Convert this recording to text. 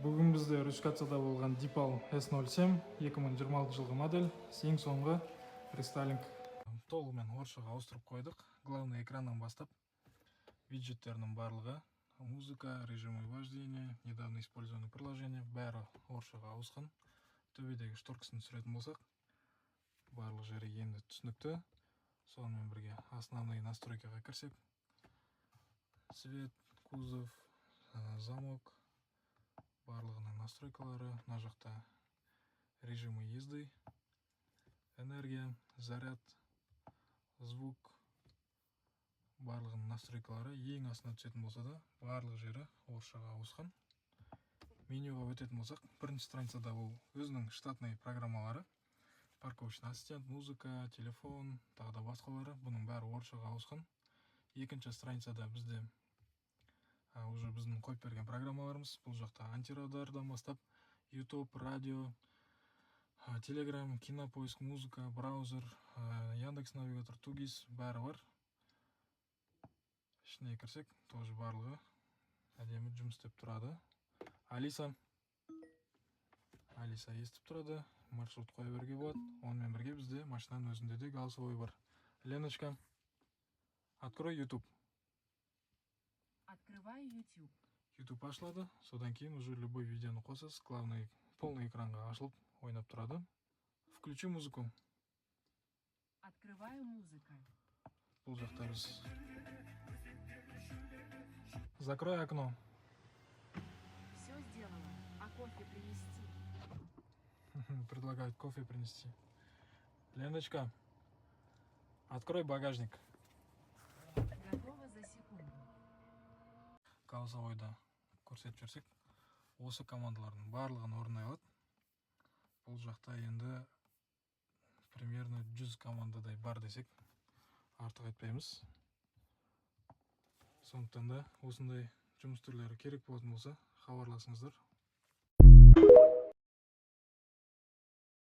Бүгін бізде русификацияда болған Дипал S07 2026 жылғы модель, ең соңғы рестайлинг. Толығымен орысшаға ауыстырып қойдық. Главный экраннан бастап виджеттерінің барлығы, музыка, режимы вождения, недавно использованный приложение бәрі орысшаға ауысқан. Төбедегі шторкасын түсіретін болсақ, барлық жері енді түсінікті. Сонымен бірге основные настройкаға кірсек, цвет, кузов, замок, барлығының настройкалары, мына жақта режимы езды, энергия, заряд, звук, барлығының настройкалары ең астына түсетін болса да, барлық жері орысшаға ауысқан. Менюға өтетін болсақ, бірінші страницада ол өзінің штатный программалары, парковочный ассистент, музыка, телефон, тағы да басқалары, бұның бәрі орысшаға ауысқан. Екінші страницада бізде уже біздің қойып берген программаларымыз, бұл жақта антирадардан бастап YouTube, радио, Telegram, кинопоиск, музыка, браузер, Яндекс навигатор, тугис бәрі бар. Ішіне кірсек, тоже барлығы әдемі жұмыс істеп тұрады. Алиса естіп тұрады, маршрут қоя беруге болады. Онымен бірге бізде машинаның өзінде де голосовой бар. Леночка, открой YouTube. Открываю YouTube. YouTube ашылады, содан кейін уже любой видеоны қосасыз, главный полный экранға ашылып ойнап тұрады. Включи музыку. Открываю музыка. Бұл жақта біз. Закрой окно. Все сделала. А кофе принести? Предлагают кофе принести. Леночка, открой багажник. Готово за секунду. Голосовойда көрсетіп жүрсек, осы командалардың барлығын орындай алады. Бұл жақта енді примерно 100 командадай бар десек, артық айтпаймыз. Сондықтан да осындай жұмыс түрлері керек болатын болса, хабарласыңыздар.